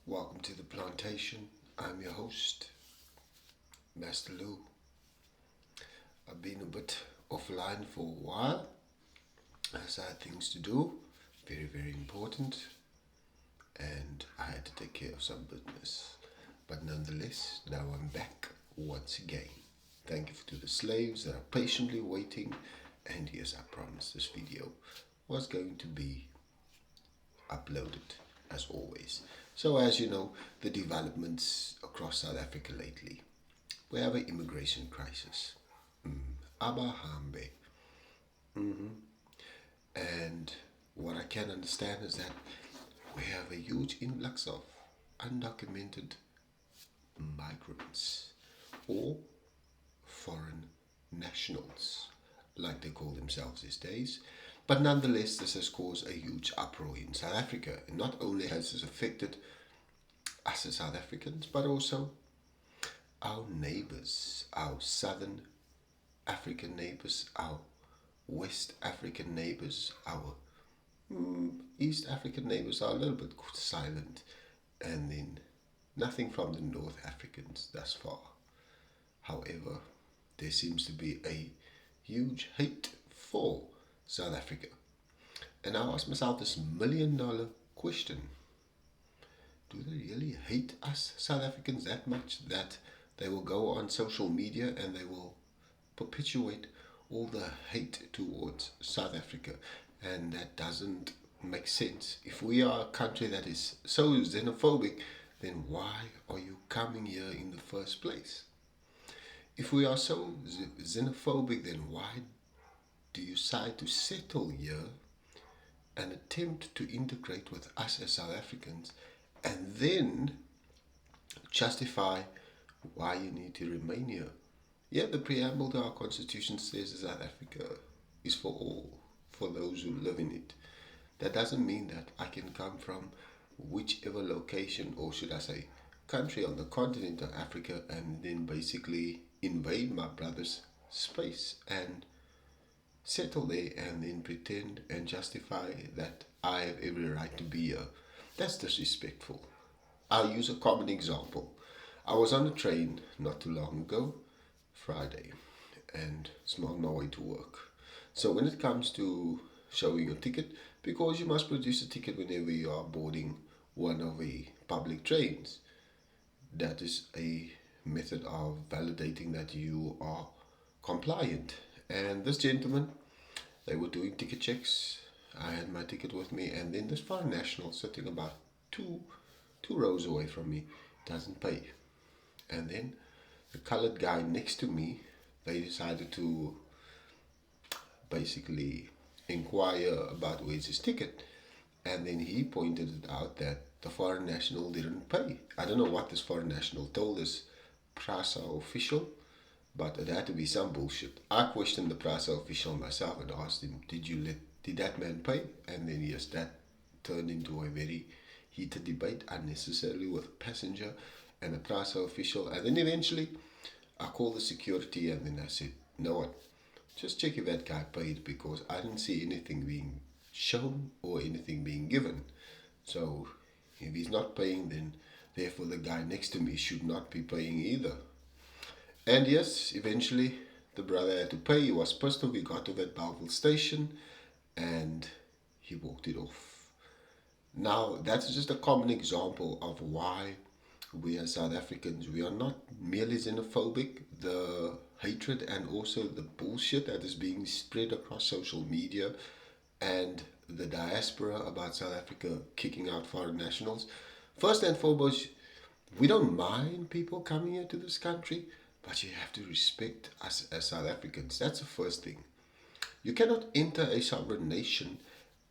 Welcome to the plantation. I'm your host, Master Lou. I've been a bit offline for a while as I had things to do, very important, and I had to take care of some business. But nonetheless, now I'm back once again. Thank you to the slaves that are patiently waiting, and yes, I promise this video was going to be uploaded as always. So, as you know, the developments across South Africa lately, we have an immigration crisis. Abahambe. And what I can understand is that we have a huge influx of undocumented migrants or foreign nationals, like they call themselves these days. But nonetheless, this has caused a huge uproar in South Africa. And not only has this affected us as South Africans, but also our neighbors, our southern African neighbors, our West African neighbors, our East African neighbors are a little bit silent, and then nothing from the North Africans thus far. However, there seems to be a huge hate for South Africa. And I ask myself this $1 million question. Do they really hate us South Africans that much that they will go on social media and they will perpetuate all the hate towards South Africa? And that doesn't make sense. If we are a country that is so xenophobic, then why are you coming here in the first place? If we are so xenophobic, then why do you decide to settle here and attempt to integrate with us as South Africans, and then justify why you need to remain here? Yeah, the preamble to our constitution says that South Africa is for all, for those who live in it. That doesn't mean that I can come from whichever location, or should I say, country on the continent of Africa, and then basically invade my brother's space and settle there and then pretend and justify that I have every right to be here. That's disrespectful. I'll use a common example. I was on a train not too long ago, Friday, and it's on my way to work. So when it comes to showing your ticket, because you must produce a ticket whenever you are boarding one of the public trains, that is a method of validating that you are compliant. And this gentleman, they were doing ticket checks. I had my ticket with me, and then this foreign national sitting about two rows away from me doesn't pay. And then the colored guy next to me, they decided to basically inquire about where's his ticket. And then he pointed it out that the foreign national didn't pay. I don't know what this foreign national told this PRASA official, but it had to be some bullshit. I questioned the PRASA official myself and asked him, did that man pay? And then yes, that turned into a very heated debate unnecessarily with a passenger and a PRASA official. And then eventually I called the security, and then I said, "No what? Just check if that guy paid, because I didn't see anything being shown or anything being given. So if he's not paying, then therefore the guy next to me should not be paying either." And yes, eventually the brother had to pay. He was pissed off. He got to that Bellville station and he walked it off. Now, that's just a common example of why we as South Africans, we are not merely xenophobic. The hatred and also the bullshit that is being spread across social media and the diaspora about South Africa kicking out foreign nationals. First and foremost, we don't mind people coming here to this country, but you have to respect us as South Africans. That's the first thing. You cannot enter a sovereign nation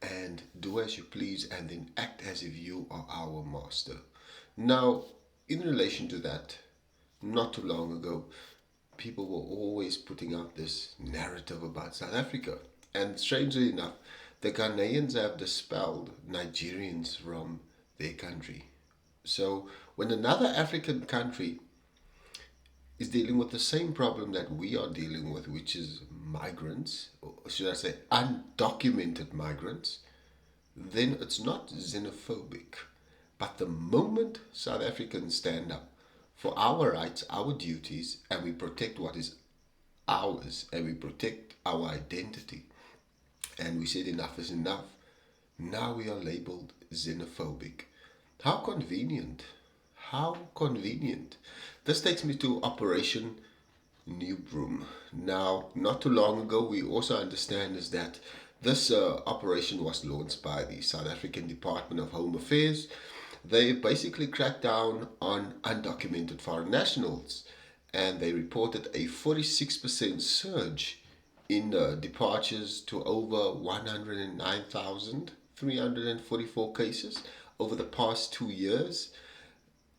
and do as you please and then act as if you are our master. Now, in relation to that, not too long ago, people were always putting out this narrative about South Africa. And strangely enough, the Ghanaians have dispelled Nigerians from their country. So when another African country is dealing with the same problem that we are dealing with, which is migrants, or should I say undocumented migrants, then it's not xenophobic. But the moment South Africans stand up for our rights, our duties, and we protect what is ours, and we protect our identity, and we said enough is enough, now we are labeled xenophobic. How convenient. How convenient. This takes me to Operation New Broom. Now, not too long ago, we also understand is that this operation was launched by the South African Department of Home Affairs. They basically cracked down on undocumented foreign nationals, and they reported a 46% surge in departures to over 109,344 cases over the past 2 years,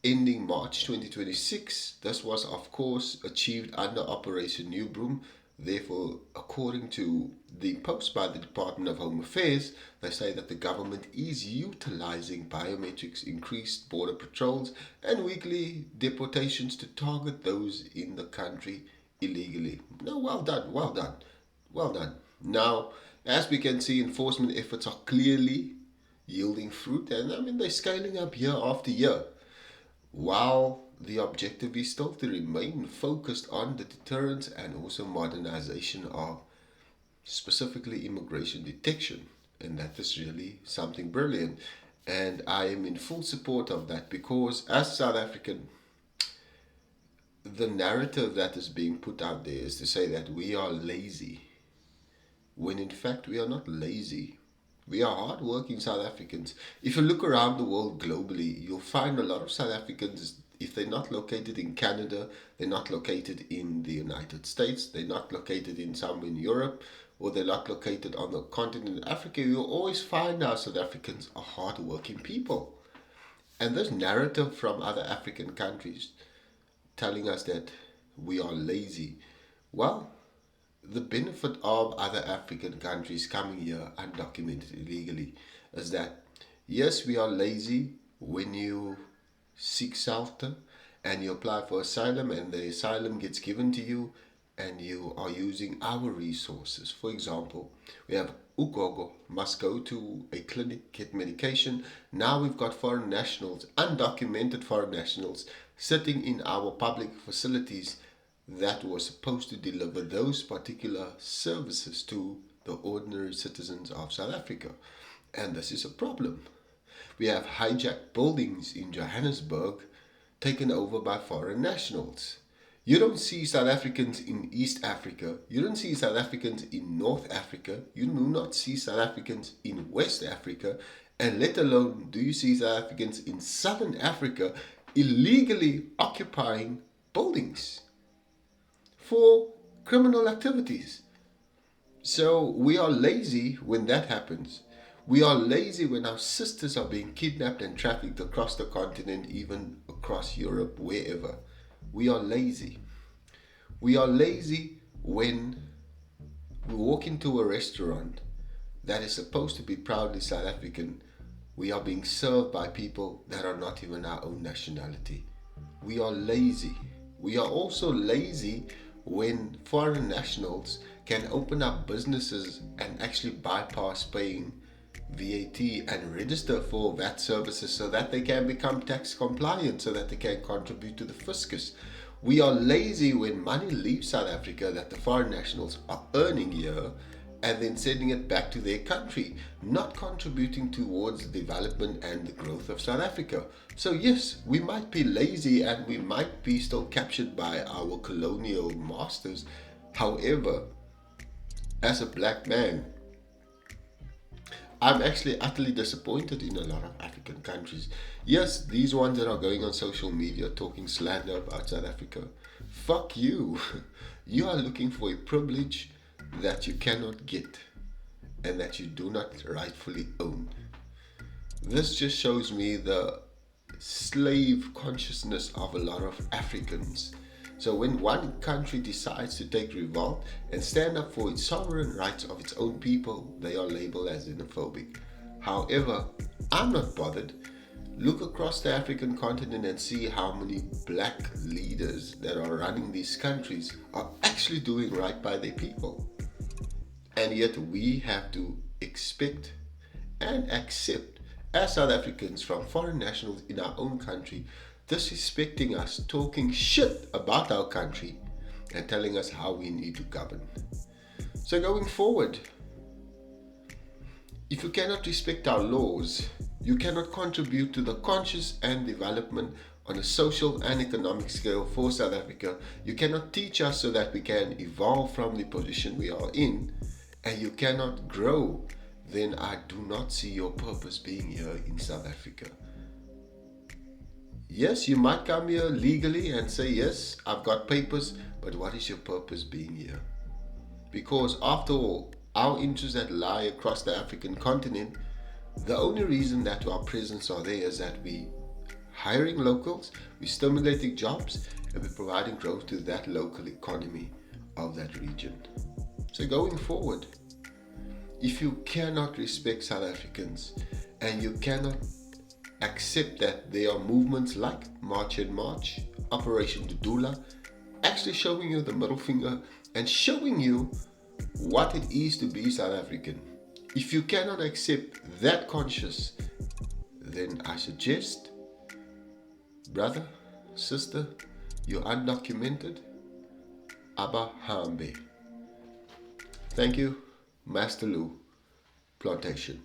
ending March 2026. This was, of course, achieved under Operation New Broom. Therefore, according to the post by the Department of Home Affairs, they say that the government is utilizing biometrics, increased border patrols, and weekly deportations to target those in the country illegally. No, well done, well done, well done. Now, as we can see, enforcement efforts are clearly yielding fruit, and I mean, they're scaling up year after year, while the objective is still to remain focused on the deterrence and also modernization of specifically immigration detection. And that is really something brilliant. And I am in full support of that, because as South African, the narrative that is being put out there is to say that we are lazy, when in fact we are not lazy. We are hardworking South Africans. If you look around the world globally, you'll find a lot of South Africans, if they're not located in Canada, they're not located in the United States, they're not located in somewhere in Europe, or they're not located on the continent of Africa, you'll always find our South Africans are hardworking people. And this narrative from other African countries telling us that we are lazy, well, the benefit of other African countries coming here undocumented illegally is that, yes, we are lazy when you seek shelter and you apply for asylum and the asylum gets given to you and you are using our resources. For example, we have Ugogo must go to a clinic, get medication. Now we've got foreign nationals, undocumented foreign nationals, sitting in our public facilities that was supposed to deliver those particular services to the ordinary citizens of South Africa. And this is a problem. We have hijacked buildings in Johannesburg taken over by foreign nationals. You don't see South Africans in East Africa. You don't see South Africans in North Africa. You do not see South Africans in West Africa. And let alone do you see South Africans in Southern Africa illegally occupying buildings for criminal activities. So we are lazy when that happens. We are lazy when our sisters are being kidnapped and trafficked across the continent, even across Europe, wherever. We are lazy. We are lazy when we walk into a restaurant that is supposed to be proudly South African. We are being served by people that are not even our own nationality. We are lazy. We are also lazy when foreign nationals can open up businesses and actually bypass paying VAT and register for VAT services so that they can become tax compliant, so that they can contribute to the fiscus. We are lazy when money leaves South Africa that the foreign nationals are earning here and then sending it back to their country, not contributing towards the development and the growth of South Africa. So yes, we might be lazy and we might be still captured by our colonial masters. However, as a black man, I'm actually utterly disappointed in a lot of African countries. Yes, these ones that are going on social media talking slander about South Africa. Fuck you. You are looking for a privilege that you cannot get and that you do not rightfully own. This just shows me the slave consciousness of a lot of Africans. So when one country decides to take revolt and stand up for its sovereign rights of its own people, they are labeled as xenophobic. However, I'm not bothered. Look across the African continent and see how many black leaders that are running these countries are actually doing right by their people. And yet we have to expect and accept as South Africans from foreign nationals in our own country, disrespecting us, talking shit about our country, and telling us how we need to govern. So going forward, if you cannot respect our laws, you cannot contribute to the conscious and development on a social and economic scale for South Africa. You cannot teach us so that we can evolve from the position we are in, and you cannot grow, then I do not see your purpose being here in South Africa. Yes, you might come here legally and say, yes, I've got papers, but what is your purpose being here? Because after all, our interests that lie across the African continent, the only reason that our presence are there is that we hiring locals, we stimulating jobs, and we're providing growth to that local economy of that region. So going forward, if you cannot respect South Africans and you cannot accept that there are movements like March and March, Operation Dudula, actually showing you the middle finger and showing you what it is to be South African. If you cannot accept that conscious, then I suggest, brother, sister, you're undocumented, Abba Hambe. Thank you, Master Lou Plantation.